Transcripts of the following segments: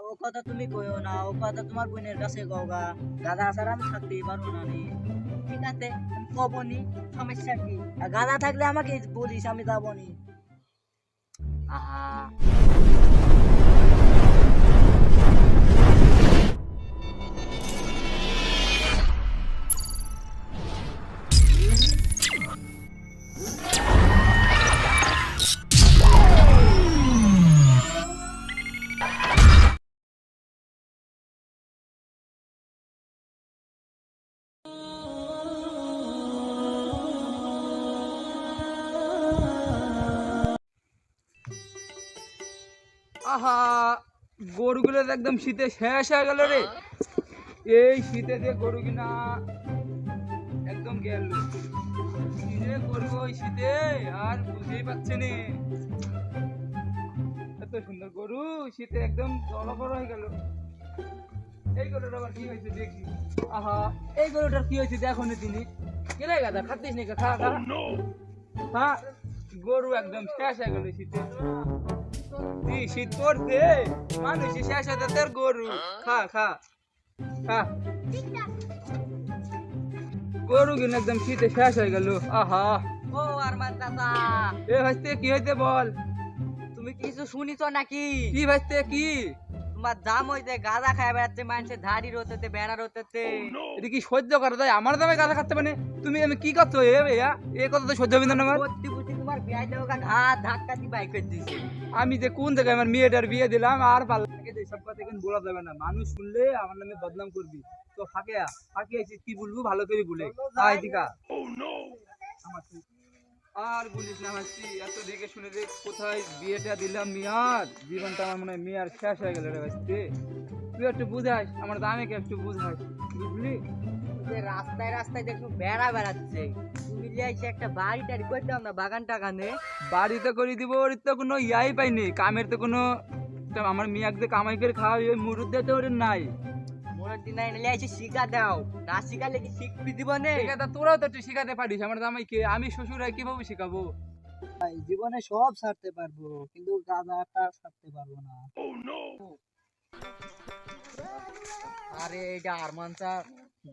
ও কথা তুমি কইও না, ও কথা তোমার বোনের কাছে কওগা। গাধা ছাড়া আমি থাকতেই পারবো না নি। ঠিক আছে, কবনি, সমস্যা কি? আর গাধা থাকলে আমাকে বলিস, আমি যাবো নি। আহা, আহা, গরুগুলো তো একদম শীতে শেষ হয়ে গেল রে। এই শীতে যে গরু কিনা একদম গেল। কি যে করবো ওই শীতে আর বুঝতেই পারছি নি। এত সুন্দর গরু শীতে একদম জলকর হয়ে গেল। এই গরুটার আবার কি হয়েছে দেখি। আহা, এই গরুটার কি হয়েছে দেখো নি তিনি। কেলে গাদা খাতিস নি, খা খা খা। গরু একদম শেষ হয়ে গেল শীতে। কি শীত পড়ছে, মানুষ শেষ হতে তোর গরু। খা খা খা। গরু কিনা একদম শীতে শেষ হয়ে গেল। আহা, ও আরমান চাচা, এ ভাইস্তে কি হইতে বল। তুমি কিছু শুনিছ নাকি? কি ভাইস্তে কি? তোমার দাম হইতে গাঁদা খায় বেড়াচ্ছে, মানুষের ধাড়ি রোতেতে বেড়া রোতেতে। এটা কি সহ্য করা যায়? আমার দামে গাঁদা খাচ্ছে মানে তুমি আমি কি করছো এ ভাইয়া? এ কথা তো সহ্য হবে না আমার। সত্যি বুঝি তোমার বিয়ে দেওয়া ঘাট ধাক্কা দিয়ে বাইক করে দিয়েছে। আমি যে কোন জায়গায় আমার মেয়েটার বিয়ে দিলাম আর পাল্লা সব কথা কিন্তু বলা যাবে না, মানুষ শুনলে আমার নামে বদনাম করবি। তো ফাঁকে ফাঁকে আছিস, কি বলবো ভালো করে বলে এদিকা। আর বলিস না ভাই, এত দেখে শুনে যে কোথায় বিয়েটা দিলাম মিয়ার, জীবনটা আমার মনে হয় মিয়ার শেষ হয়ে গেল রে ভাই। তুই একটু বুঝাইস আমার দামেকে, একটু বুঝাইস বুঝলি। যে রাস্তায় রাস্তায় দেখো বেড়া বেড়াচ্ছে, তুমি লিয়ে এসে একটা বাড়ি টাড়ি করে দাও না, বাগান টাগানে। বাড়িতে করে দিব, ওর তো কোনো ইয়াই পাইনি, কামের তো কোনো। আমার মিয়াকে যে কামাই করে খাওয়া ওই মুরুদে তো ওর নাই। মনের দিন নাই লিয়ে এসে শিখা দাও, না শিখালে কি শিখবি দিব নে? তোরাও তো একটু শিখাতে পারিস আমার জামাইকে, আমি শ্বশুর হয় কিভাবে শিখাবো? জীবনে সব ছাড়তে পারবো, কিন্তু গাঁজাটা ছাড়তে পারবো না। আরে এটা আরমান চা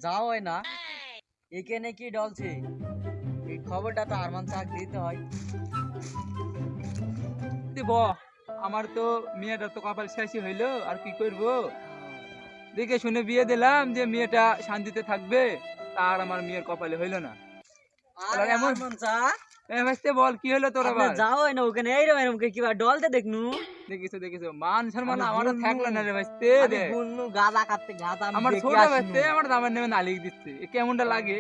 যাও হয় না, এখানে কি ডলছে? এই খবরটা তো আরমান চা দিতে হয়। দিব, আমার তো মেয়েটা তো কপাল শেষই হইলো, আর কি করবো। দেখে শুনে বিয়ে দিলাম যে মেয়েটা শান্তিতে থাকবে, তার আমার মেয়ের কপালে হইলো না। আরে এমন আরমান চা, ভাইস্তে বল কি হলো তোর আপনি আবার? যাও হয় না ওখানে, এইরকম এরকম কিবা ডলতে দেখনু। দেখিস দেখিস, মান সম্মান আমি আমারও বুঝলুম, থাকলো না রে ভাইস্তে। আমি বুঝলু গাঁদা কাটতে গাঁদা আমি আমার দেখে ছোট আসনু। ভাইস্তে আমার দামের নেমে নালিশ দিচ্ছে, এ কেমনটা লাগে।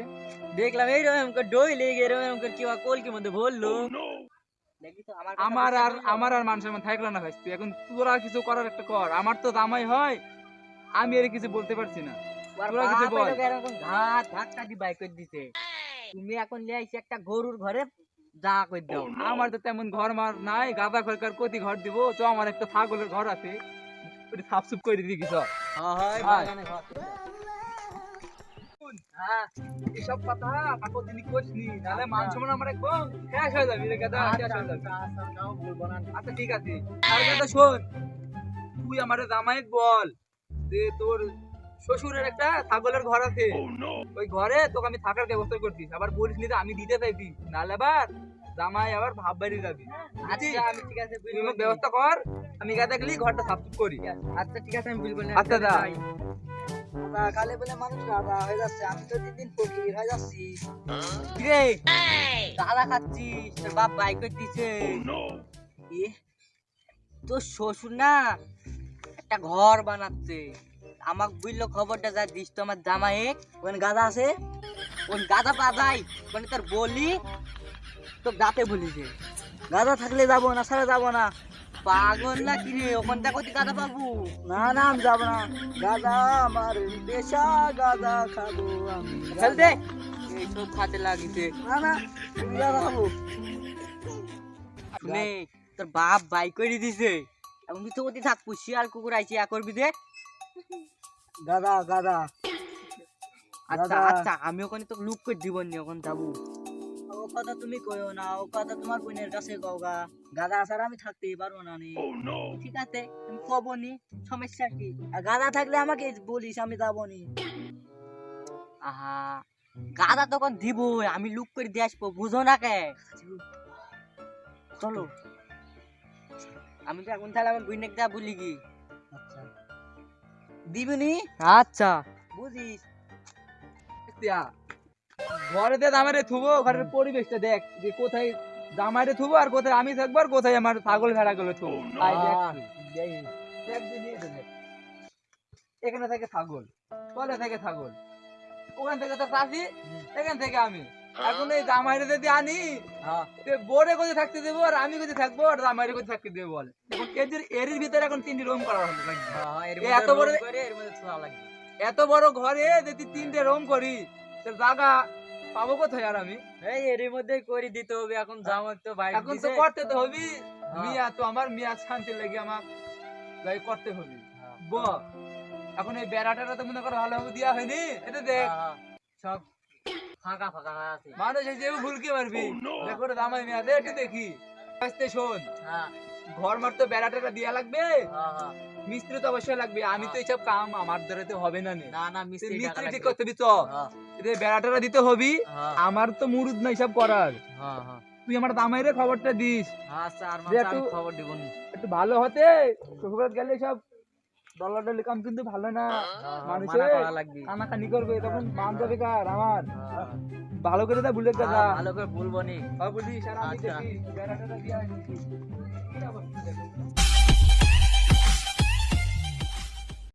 দেখলাম এইরকম করে ডইলে এরকম করে কিবা কলকির মধ্যে বললো। দেখি তো আমার কথা আমার বিশ্বাস আর হইলো? আমার আর মান সম্মান থাকলো না ভাইস্তে। এখন তোরা কিছু করার একটা কর, আমার তো দামাই হয়, আমি এর কিছু বলতে পারছি না। ওর তোরা কিছু বাপ বল। এরকম এরকম ঘাট ধাক্কা দিয়ে বাইক করে দিছে। তুমি এখন লিয়ে আইছি একটা গরুর ঘরে যা করে দাও। আমার তো তেমন ঘর মার নাই, গাদা খরকার কতি ঘর দিব, তো আমার একটা ছাগলের ঘর আছে, ওটা সাফ সুপ করে দিবি কিছু। হয় বাগানে ঘর। হ্যাঁ, এসব কথা কাকু তিনি কইসনি, নাহলে মান সম্মান আমার একদম শেষ হয়ে যাবে রে গাদা, শেষ হয়ে যাবে। নাও বলবো না। আচ্ছা ঠিক আছে। আর গাদা শোন, তুই আমারে জামাইক বল যে তোর শ্বশুরের একটা ছাগলের ঘর আছে, ওই ঘরে তোকে আমি থাকার ব্যবস্থা করতিস। আবার বলিস নি যে আমি দিতে চাইছি, নাহলে আবার জামাই আবার ভাব বাড়ি যাবি। আচ্ছা আমি ঠিক আছে তুই আমার ব্যবস্থা কর, আমি গাদা গেলি ঘরটা সাফ সুপ করি। আচ্ছা ঠিক আছে আমি বলবো না। আচ্ছা দা। কালে বলে মানুষ গাদা হয়ে যাচ্ছে, আমি তো দিন দিন ফকির হয়ে যাচ্ছি। কিরে গাদা খাচ্ছিস, তোর বাপ বাইক করে দিছে। এ, তোর শ্বশুর না একটা ঘর বানাচ্ছে, আমাক বুঝলো খবরটা যা দিস তো আমার জামাইক। ওখানে গাদা আছে, ওই গাদা পাদাই মানে তোর বলি তো গাতে বলিছে, গাদা থাকলে যাবো না, সারা যাবো না। পাগল না কি রে, ওখানটা কত গাদা পাবো? না না আমি যাবো না, গাদা আমার পেশা, গাদা খাবো আমি। চল দে, এইসব খাতে লাগিছে। না না আমি গাদা খাবো। শুনে তোর বাপ বাই করে দিছে, এখন তুই তো ওটি থাকবো, শিয়াল কুকুর আইছে এক করবি দেখ। গাদা গাদা আচ্ছা আচ্ছা, আমি ওখানে তো লুক করে দিব নি, ওখানে যাবো। ও ও কথা তুমি কইও না, ও কথা তোমার বোনের কাছে কওগা। গাদা ছাড়া আমি থাকতেই পারবো না নি। ঠিক আছে, আমি কব নি, সমস্যা কি? আর গাদা থাকলে আমাকে বলিস, আমি যাবো নি। আহা, গাদা তখন দিব, আমি লুক করে দিয়ে আসবো, বুঝো না কে? চলো, আমি তো এখন তাহলে আমার বোনের যা বলি কি। আচ্ছা, দিবনি? আচ্ছা, বুঝিস। দিয়া, ঘরে দিয়ে জামাইরে থুবো, ঘরের পরিবেশটা দেখ যে কোথায় জামাইরে থুবো আর কোথায় আমি থাকবো আর কোথায় আমার ছাগল ভেড়া গুলো থুবো। তাই দেখ তুই। দেখ যে নিয়ে দে দেখ। এখানে থেকে ছাগল, কলে থেকে ছাগল, ওখান থেকে তো চাষি, এখান থেকে আমি। এখন এই জামাইরে যদি আনি, বোরে কোথায় থাকতে দেবো আর আমি কোথায় থাকবো আর জামাইরে কোথায় থাকতে দেবো বল। এখন এর ভিতরে এখন 3টি রুম করা হলো নাকি? এত বড় এত বড় ঘরে যদি 3টে রুম করি, তাহলে জায়গা পাবো কোথায় আর আমি? এই এর মধ্যেই করে দিতে হবে, এখন জামাই তো বাইরে এখন তো করতে তো হবে, মিয়া তো আমার মিয়া শান্তি লেগে আমার যাই করতে হবে। ব এখন এই বেড়াটা তো মনে করো ভালোভাবে দেওয়া হয়নি, এটা দেখ সব ফাঁকা ফাঁকা হয়ে আছে। মানুষ যে ভুলকে মারবি দেখো রে জামাই মিয়া দে একটু দেখি। আসতে শোন, ঘর মার তো বেড়াটা দেওয়া লাগবে, মিস্ত্রি তো অবশ্যই লাগবে। আমি তো এইসব কাম আমার দ্বারা তো হবে না। না মিস্ত্রি ঠিক করতে দিত, বেড়াটা দিতে হবি। আমার তো মুরুদ নাই সব করার। তুই আমার জামাইরে খবরটা দিস। আচ্ছা, আর যে আমি খবর দিব নি। একটু ভালো হতে শ্বশুরবাড়ি গেলে সব ডলাডলি কাম কিন্তু ভালো না, মানুষে কানাকানি করবে, তখন মান যাবে কার আমার। ভালো করে তা ভুলে গেছা, ভালো করে বলবো নি। বলিস আর আমি দেখি বেড়াটা দিয়া